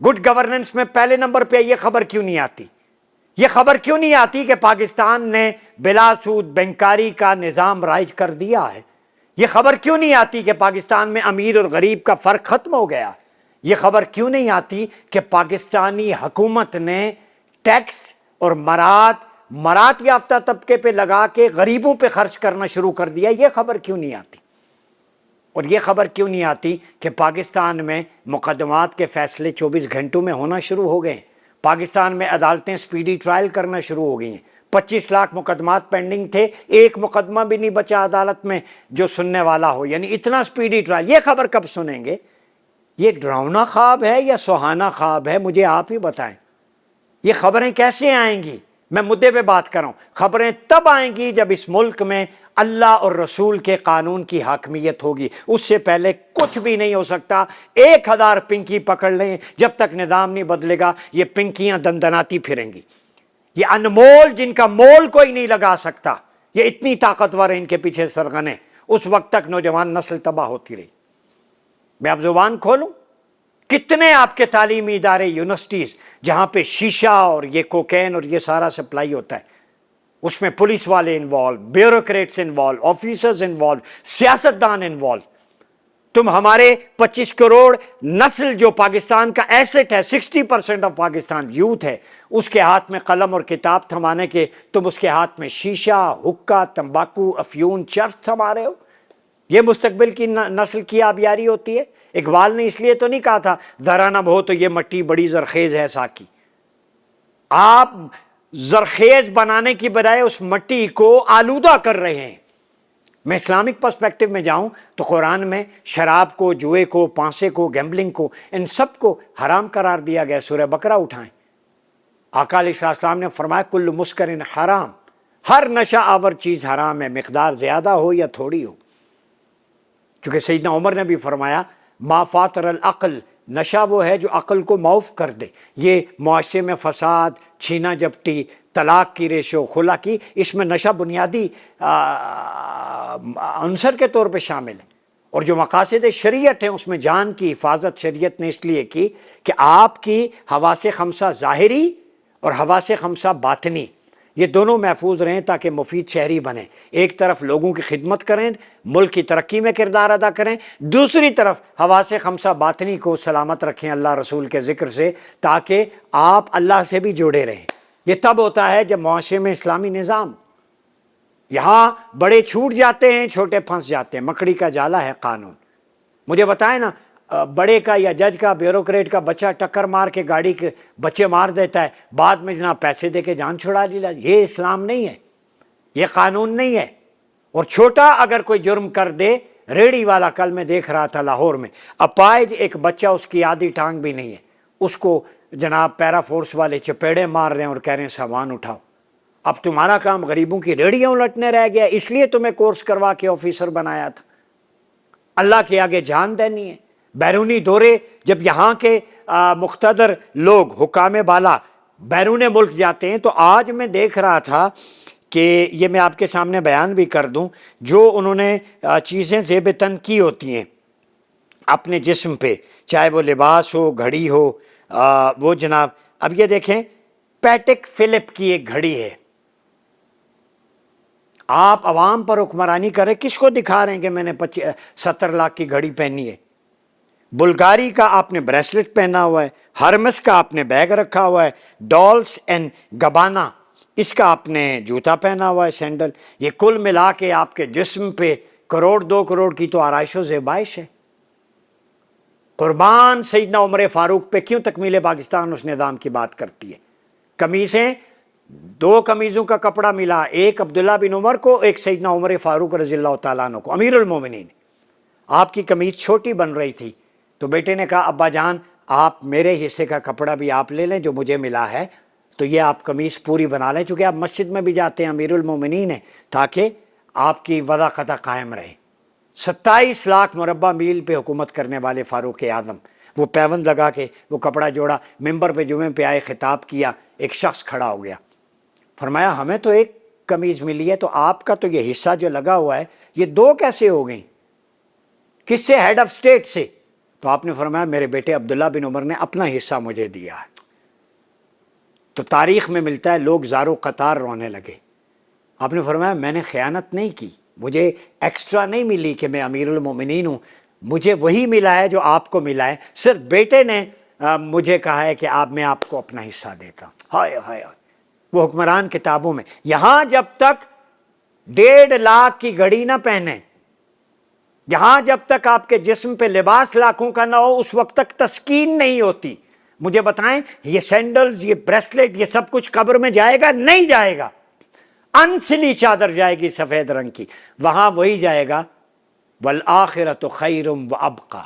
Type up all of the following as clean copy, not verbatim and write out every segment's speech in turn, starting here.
Good governance میں پہلے number پہ یہ خبر کیوں نہیں آتی؟ یہ خبر کیوں نہیں آتی کہ پاکستان نے بلا سود بینکاری کا نظام رائج کر دیا ہے؟ یہ خبر کیوں نہیں آتی کہ پاکستان میں امیر اور غریب کا فرق ختم ہو گیا؟ یہ خبر کیوں نہیں آتی کہ پاکستانی حکومت نے ٹیکس اور مرات یافتہ طبقے پہ لگا کے غریبوں پہ خرچ کرنا شروع کر دیا؟ یہ خبر کیوں نہیں آتی؟ اور یہ خبر کیوں نہیں آتی کہ پاکستان میں مقدمات کے فیصلے 24 گھنٹوں میں ہونا شروع ہو گئے ہیں؟ پاکستان میں عدالتیں سپیڈی ٹرائل کرنا شروع ہو گئی ہیں۔ 25 لاکھ مقدمات پینڈنگ تھے، ایک مقدمہ بھی نہیں بچا عدالت میں جو سننے والا ہو، یعنی اتنا سپیڈی ٹرائل۔ یہ خبر کب سنیں گے؟ یہ ڈراؤنا خواب ہے یا سہانا خواب ہے؟ مجھے آپ ہی بتائیں۔ یہ خبریں کیسے آئیں گی؟ میں مدعے پہ بات کر رہا ہوں۔ خبریں تب آئیں گی جب اس ملک میں اللہ اور رسول کے قانون کی حاکمیت ہوگی، اس سے پہلے کچھ بھی نہیں ہو سکتا۔ 1000 پنکی پکڑ لیں، جب تک نظام نہیں بدلے گا یہ پنکیاں دندناتی پھریں گی۔ یہ انمول جن کا مول کوئی نہیں لگا سکتا، یہ اتنی طاقتور ہیں، ان کے پیچھے سرغنے، اس وقت تک نوجوان نسل تباہ ہوتی رہی۔ میں اب زبان کھولوں، کتنے آپ کے تعلیمی ادارے یونیورسٹیز جہاں پہ شیشہ اور یہ کوکین اور یہ سارا سپلائی ہوتا ہے، اس میں پولیس والے involve, bureaucrats involve, officers involve, سیاستدان انوالو۔ تم ہمارے 25 کروڑ نسل جو پاکستان کا ایسٹ ہے، 60% آف پاکستان یوتھ ہے، اس کے ہاتھ میں قلم اور کتاب تھمانے کے تم اس کے ہاتھ میں شیشہ، حکہ، تمباکو، افیون، چرس تھما رہے ہو۔ یہ مستقبل کی نسل کی آبیاری ہوتی ہے؟ اقبال نے اس لیے تو نہیں کہا تھا ذرا نہ ہو تو یہ مٹی بڑی زرخیز ہے ساکی۔ آپ زرخیز بنانے کی بجائے اس مٹی کو آلودہ کر رہے ہیں۔ میں اسلامک پرسپیکٹو میں جاؤں تو قرآن میں شراب کو، جوئے کو، پانسے کو، گیمبلنگ کو، ان سب کو حرام قرار دیا گیا۔ سورہ بقرہ اٹھائیں، آقا علیہ السلام نے فرمایا کل مسکرن حرام، ہر نشہ آور چیز حرام ہے، مقدار زیادہ ہو یا تھوڑی ہو۔ چونکہ سیدنا عمر نے بھی فرمایا ما فاطر العقل، نشہ وہ ہے جو عقل کو معاف کر دے۔ یہ معاشرے میں فساد، چھینا جپٹی، طلاق کی ریشو، خلا کی، اس میں نشہ بنیادی عنصر کے طور پہ شامل ہے۔ اور جو مقاصد شریعت ہیں اس میں جان کی حفاظت شریعت نے اس لیے کی کہ آپ کی حواس خمسہ ظاہری اور حواس خمسہ باطنی یہ دونوں محفوظ رہیں تاکہ مفید شہری بنیں۔ ایک طرف لوگوں کی خدمت کریں، ملک کی ترقی میں کردار ادا کریں، دوسری طرف حواس خمسہ باطنی کو سلامت رکھیں اللہ رسول کے ذکر سے، تاکہ آپ اللہ سے بھی جڑے رہیں۔ یہ تب ہوتا ہے جب معاشرے میں اسلامی نظام، یہاں بڑے چھوٹ جاتے ہیں، چھوٹے پھنس جاتے ہیں، مکڑی کا جالا ہے قانون۔ مجھے بتائیں نا، بڑے کا یا جج کا، بیوروکریٹ کا بچہ ٹکر مار کے گاڑی کے بچے مار دیتا ہے، بعد میں جناب پیسے دے کے جان چھڑا لیا۔ یہ اسلام نہیں ہے، یہ قانون نہیں ہے۔ اور چھوٹا اگر کوئی جرم کر دے، ریڑی والا کل میں دیکھ رہا تھا لاہور میں، اپائج ایک بچہ، اس کی آدھی ٹانگ بھی نہیں ہے، اس کو جناب پیرا فورس والے چپیڑے مار رہے ہیں اور کہہ رہے ہیں سامان اٹھاؤ۔ اب تمہارا کام غریبوں کی ریڑیاں الٹنے رہ گیا، اس لیے تمہیں کورس کروا کے آفیسر بنایا تھا۔ اللہ کے آگے جان دینی ہے۔ بیرونی دورے جب یہاں کے مقتدر لوگ، حکام بالا بیرون ملک جاتے ہیں، تو آج میں دیکھ رہا تھا کہ یہ میں آپ کے سامنے بیان بھی کر دوں، جو انہوں نے چیزیں زیب تن کی ہوتی ہیں اپنے جسم پہ، چاہے وہ لباس ہو، گھڑی ہو، وہ جناب اب یہ دیکھیں پیٹک فلپ کی ایک گھڑی ہے۔ آپ عوام پر حکمرانی کریں، کس کو دکھا رہے ہیں کہ میں نے 70 لاکھ کی گھڑی پہنی ہے؟ بلگاری کا آپ نے بریسلٹ پہنا ہوا ہے، ہرمس کا آپ نے بیگ رکھا ہوا ہے، ڈالس اینڈ گبانا اس کا آپ نے جوتا پہنا ہوا ہے، سینڈل۔ یہ کل ملا کے آپ کے جسم پہ 1-2 کروڑ کی تو آرائش و زیبائش ہے۔ قربان سیدنا عمر فاروق پہ کیوں تکمیل پاکستان اس نظام کی بات کرتی ہے؟ قمیصیں، 2 قمیضوں کا کپڑا ملا، ایک عبداللہ بن عمر کو، ایک سیدنا عمر فاروق رضی اللہ تعالیٰ عنہ کو، امیر المومنین۔ آپ کی قمیض چھوٹی بن رہی تھی تو بیٹے نے کہا ابا جان آپ میرے حصے کا کپڑا بھی آپ لے لیں جو مجھے ملا ہے، تو یہ آپ قمیض پوری بنا لیں، چونکہ آپ مسجد میں بھی جاتے ہیں، امیر المومنین ہیں، تاکہ آپ کی وضع قطع قائم رہے۔ 27 لاکھ مربع میل پہ حکومت کرنے والے فاروق اعظم، وہ پیوند لگا کے وہ کپڑا جوڑا، ممبر پہ جمعے پہ آئے، خطاب کیا، ایک شخص کھڑا ہو گیا، فرمایا ہمیں تو ایک قمیض ملی ہے، تو آپ کا تو یہ حصہ جو لگا ہوا ہے یہ 2 کیسے ہو گئیں؟ کس سے؟ ہیڈ آف اسٹیٹ سے۔ تو آپ نے فرمایا میرے بیٹے عبداللہ بن عمر نے اپنا حصہ مجھے دیا ہے۔ تو تاریخ میں ملتا ہے لوگ زارو قطار رونے لگے۔ آپ نے فرمایا میں نے خیانت نہیں کی، مجھے ایکسٹرا نہیں ملی کہ میں امیر المومنین ہوں، مجھے وہی ملا ہے جو آپ کو ملا ہے، صرف بیٹے نے مجھے کہا ہے کہ میں آپ کو اپنا حصہ دیتا ہوں۔ ہائے ہائے، وہ حکمران کتابوں میں، یہاں جب تک 1.5 لاکھ کی گھڑی نہ پہنے، یہاں جب تک آپ کے جسم پہ لباس لاکھوں کا نہ ہو، اس وقت تک تسکین نہیں ہوتی۔ مجھے بتائیں یہ سینڈلز، یہ بریسلیٹ، یہ سب کچھ قبر میں جائے گا؟ نہیں جائے گا۔ انسلی چادر جائے گی سفید رنگ کی، وہاں وہی جائے گا۔ والآخرۃ خیر وابقیٰ،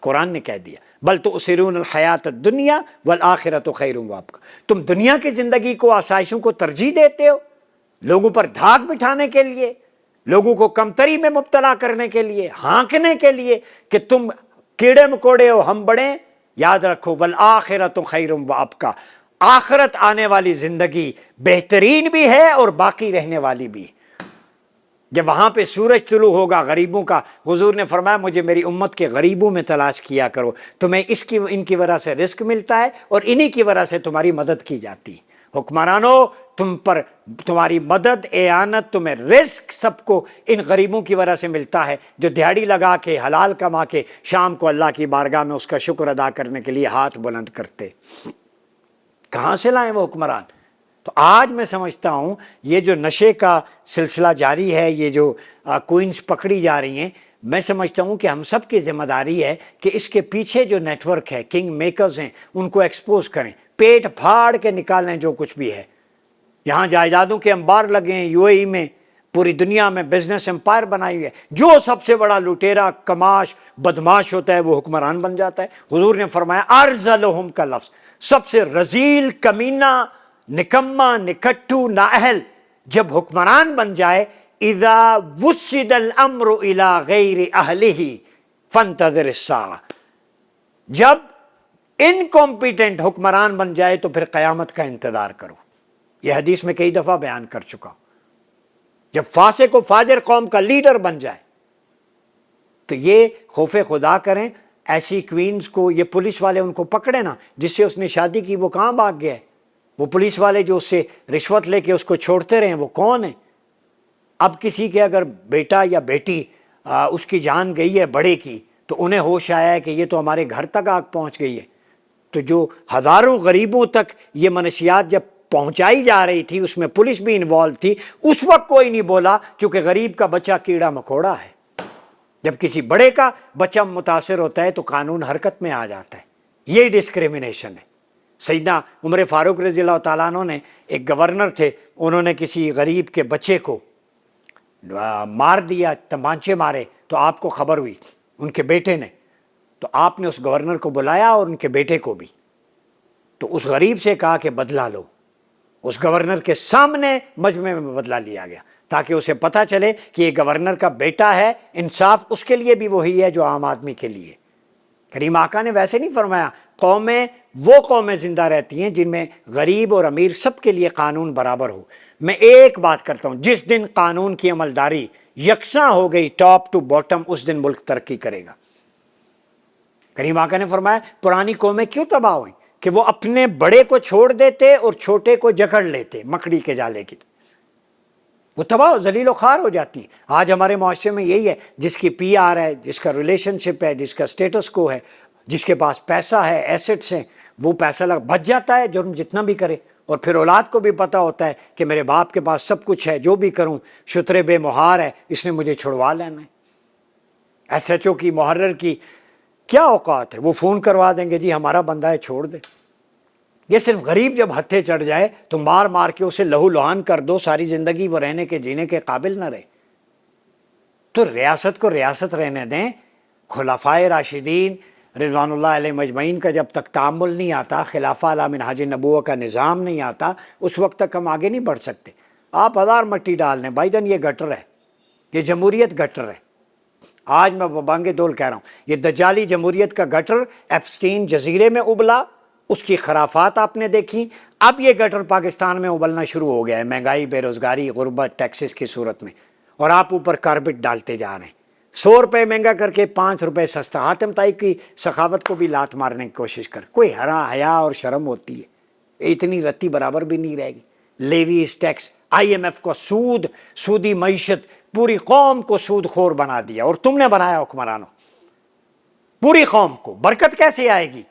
قرآن نے کہہ دیا بل تؤثرون الحیات الدنیا والآخرۃ خیر وابقیٰ۔ تم دنیا کی زندگی کو، آسائشوں کو ترجیح دیتے ہو لوگوں پر دھاک بٹھانے کے لیے، لوگوں کو کمتری میں مبتلا کرنے کے لیے، ہانکنے کے لیے کہ تم کیڑے مکوڑے ہو ہم بڑے۔ یاد رکھو والآخرۃ خیر وابقیٰ، آخرت آنے والی زندگی بہترین بھی ہے اور باقی رہنے والی بھی۔ جب وہاں پہ سورج طلوع ہوگا غریبوں کا، حضور نے فرمایا مجھے میری امت کے غریبوں میں تلاش کیا کرو، تمہیں ان کی وجہ سے رزق ملتا ہے اور انہی کی وجہ سے تمہاری مدد کی جاتی ہے۔ حکمرانوں، تم پر تمہاری مدد، اعانت، تمہیں رزق سب کو ان غریبوں کی وجہ سے ملتا ہے جو دیہڑی لگا کے حلال کما کے شام کو اللہ کی بارگاہ میں اس کا شکر ادا کرنے کے لیے ہاتھ بلند کرتے۔ کہاں سے لائیں وہ حکمران؟ تو آج میں سمجھتا ہوں یہ جو نشے کا سلسلہ جاری ہے، یہ جو کوئنز پکڑی جا رہی ہیں، میں سمجھتا ہوں کہ ہم سب کی ذمہ داری ہے کہ اس کے پیچھے جو نیٹ ورک ہے، کنگ میکرز ہیں، ان کو ایکسپوز کریں، پیٹ پھاڑ کے نکالیں جو کچھ بھی ہے۔ یہاں جائیدادوں کے انبار لگے ہیں، یو اے ای میں، پوری دنیا میں بزنس امپائر بنائی ہوئی ہے۔ جو سب سے بڑا لٹیرا، کماش، بدماش ہوتا ہے وہ حکمران بن جاتا ہے۔ حضور نے فرمایا ارذلہم کا لفظ، سب سے رذیل، کمینہ، نکما، نکٹو، نااہل جب حکمران بن جائے، اذا وسد الامر الى غیر اہلہ فانتظر الساعہ، جب انکمپیٹنٹ حکمران بن جائے تو پھر قیامت کا انتظار کرو۔ یہ حدیث میں کئی دفعہ بیان کر چکا ہوں۔ جب فاسق و فاجر قوم کا لیڈر بن جائے تو یہ خوف خدا کریں۔ ایسی کوئینز کو یہ پولیس والے ان کو پکڑے نا، جس سے اس نے شادی کی وہ کہاں بھاگ گیا ہے؟ وہ پولیس والے جو اس سے رشوت لے کے اس کو چھوڑتے رہے وہ کون ہیں؟ اب کسی کے اگر بیٹا یا بیٹی اس کی جان گئی ہے بڑے کی، تو انہیں ہوش آیا ہے کہ یہ تو ہمارے گھر تک آگ پہنچ گئی ہے۔ تو جو ہزاروں غریبوں تک یہ منشیات جب پہنچائی جا رہی تھی، اس میں پولیس بھی انوالو تھی، اس وقت کوئی نہیں بولا، چونکہ غریب کا بچہ کیڑا مکوڑا ہے۔ جب کسی بڑے کا بچہ متاثر ہوتا ہے تو قانون حرکت میں آ جاتا ہے۔ یہ ڈسکریمنیشن ہے۔ سیدنا عمر فاروق رضی اللہ تعالیٰ عنہ نے، ایک گورنر تھے، انہوں نے کسی غریب کے بچے کو مار دیا، تمانچے مارے، تو آپ کو خبر ہوئی ان کے بیٹے نے، تو آپ نے اس گورنر کو بلایا اور ان کے بیٹے کو بھی، تو اس غریب سے کہا کہ بدلہ لو۔ اس گورنر کے سامنے مجمع میں بدلہ لیا گیا تاکہ اسے پتہ چلے کہ یہ گورنر کا بیٹا ہے، انصاف اس کے لیے بھی وہی ہے جو عام آدمی کے لیے۔ کریم آقا نے ویسے نہیں فرمایا، وہ قومیں زندہ رہتی ہیں جن میں غریب اور امیر سب کے لیے قانون برابر ہو۔ میں ایک بات کرتا ہوں، جس دن قانون کی عملداری یکساں ہو گئی ٹاپ ٹو باٹم، اس دن ملک ترقی کرے گا۔ کریم آقا نے فرمایا پرانی قومیں کیوں تباہ ہوئیں؟ کہ وہ اپنے بڑے کو چھوڑ دیتے اور چھوٹے کو جکڑ لیتے مکڑی کے جالے کی، وہ تباہ ذلیل و خوار ہو جاتی ہیں۔ آج ہمارے معاشرے میں یہی ہے، جس کی پی آر ہے، جس کا ریلیشن شپ ہے، جس کا سٹیٹس کو ہے، جس کے پاس پیسہ ہے، ایسٹس ہیں، وہ پیسہ بچ جاتا ہے جرم جتنا بھی کرے، اور پھر اولاد کو بھی پتہ ہوتا ہے کہ میرے باپ کے پاس سب کچھ ہے، جو بھی کروں شتر بے مہار ہے، اس نے مجھے چھڑوا لینا ہے۔ ایس ایچ او کی، محرر کی کیا اوقات ہے؟ وہ فون کروا دیں گے جی ہمارا بندہ ہے چھوڑ دے۔ یہ صرف غریب جب ہتھے چڑھ جائے تو مار مار کے اسے لہو لہان کر دو، ساری زندگی وہ رہنے کے جینے کے قابل نہ رہے۔ تو ریاست کو ریاست رہنے دیں۔ خلفائے راشدین رضوان اللہ علیہ مجمعین کا جب تک تعامل نہیں آتا، خلافہ علی منہاج نبوہ کا نظام نہیں آتا، اس وقت تک ہم آگے نہیں بڑھ سکتے۔ آپ ہزار مٹی ڈال لیں بھائی جان، یہ گٹر ہے، یہ جمہوریت گٹر ہے۔ آج میں بانگ دول کہہ رہا ہوں، یہ دجالی جمہوریت کا گٹر ایپسٹین جزیرے میں ابلا، اس کی خرافات آپ نے دیکھی۔ اب یہ گٹر پاکستان میں ابلنا شروع ہو گیا ہے، مہنگائی، بے روزگاری، غربت، ٹیکسز کی صورت میں، اور آپ اوپر کارپیٹ ڈالتے جا رہے ہیں۔ 100 روپے مہنگا کر کے 5 روپے سستا. حاتم طائی کی سخاوت کو بھی لات مارنے کی کوشش کر. کوئی حیا اور شرم ہوتی ہے؟ اتنی رتی برابر بھی نہیں رہے گی. لیویز ٹیکس, IMF کو سود, سودی معیشت, پوری قوم کو سود خور بنا دیا. اور تم نے بنایا حکمرانوں, پوری قوم کو. برکت کیسے آئے گی؟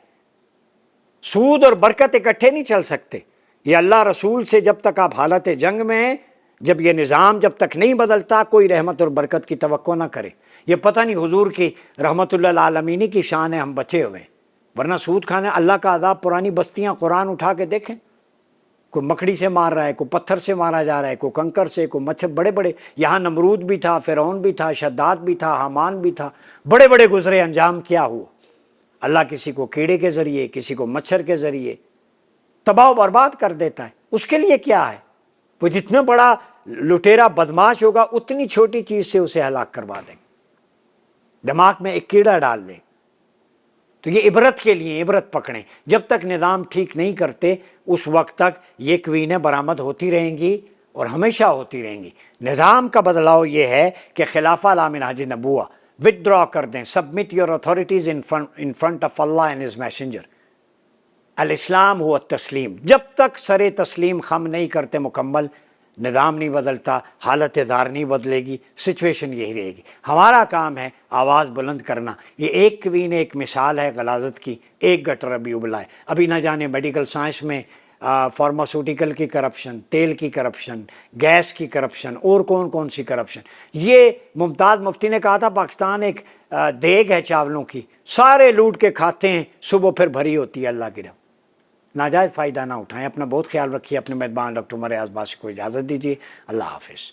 سود اور برکت اکٹھے نہیں چل سکتے. یہ اللہ رسول سے جب تک آپ حالت جنگ میں ہیں, جب یہ نظام جب تک نہیں بدلتا, کوئی رحمت اور برکت کی توقع نہ کرے. یہ پتہ نہیں حضور کی رحمت اللہ العالمینی کی شان ہے ہم بچے ہوئے, ورنہ سود کھانے اللہ کا عذاب. پرانی بستیاں قرآن اٹھا کے دیکھیں, کوئی مکڑی سے مار رہا ہے, کوئی پتھر سے مارا جا رہا ہے, کوئی کنکر سے, کوئی مچھر. بڑے بڑے یہاں نمرود بھی تھا, فرعون بھی تھا, شداد بھی تھا, حامان بھی تھا, بڑے بڑے گزرے. انجام کیا ہوا؟ اللہ کسی کو کیڑے کے ذریعے, کسی کو مچھر کے ذریعے تباہ و برباد کر دیتا ہے. اس کے لیے کیا ہے؟ وہ جتنا بڑا لٹیرا بدماش ہوگا اتنی چھوٹی چیز سے اسے ہلاک کروا دیں گے, دماغ میں ایک کیڑا ڈال دیں. تو یہ عبرت کے لیے, عبرت پکڑیں. جب تک نظام ٹھیک نہیں کرتے اس وقت تک یہ کوینیں برآمد ہوتی رہیں گی اور ہمیشہ ہوتی رہیں گی. نظام کا بدلاؤ یہ ہے کہ خلافہ لا منہاج نبوہ withdraw کر دیں. submit your authorities in front of Allah and his messenger. الاسلام ہوا تسلیم. جب تک سر تسلیم خم نہیں کرتے مکمل, نظام نہیں بدلتا, حالت دار نہیں بدلے گی, سچویشن یہی رہے گی. ہمارا کام ہے آواز بلند کرنا. یہ ایک کوین ایک مثال ہے غلاظت کی, ایک گٹر ابھی ابلا ہے. ابھی نہ جانے میڈیکل سائنس میں فارماسوٹیکل کی کرپشن, تیل کی کرپشن, گیس کی کرپشن, اور کون کون سی کرپشن. یہ ممتاز مفتی نے کہا تھا پاکستان ایک دیگ ہے چاولوں کی, سارے لوٹ کے کھاتے ہیں, صبح پھر بھری ہوتی ہے. اللہ کی رحمت. ناجائز فائدہ نہ اٹھائیں. اپنا بہت خیال رکھیے. اپنے میزبان ڈاکٹر عمر ایاز باسی کو اجازت دیجیے. اللہ حافظ.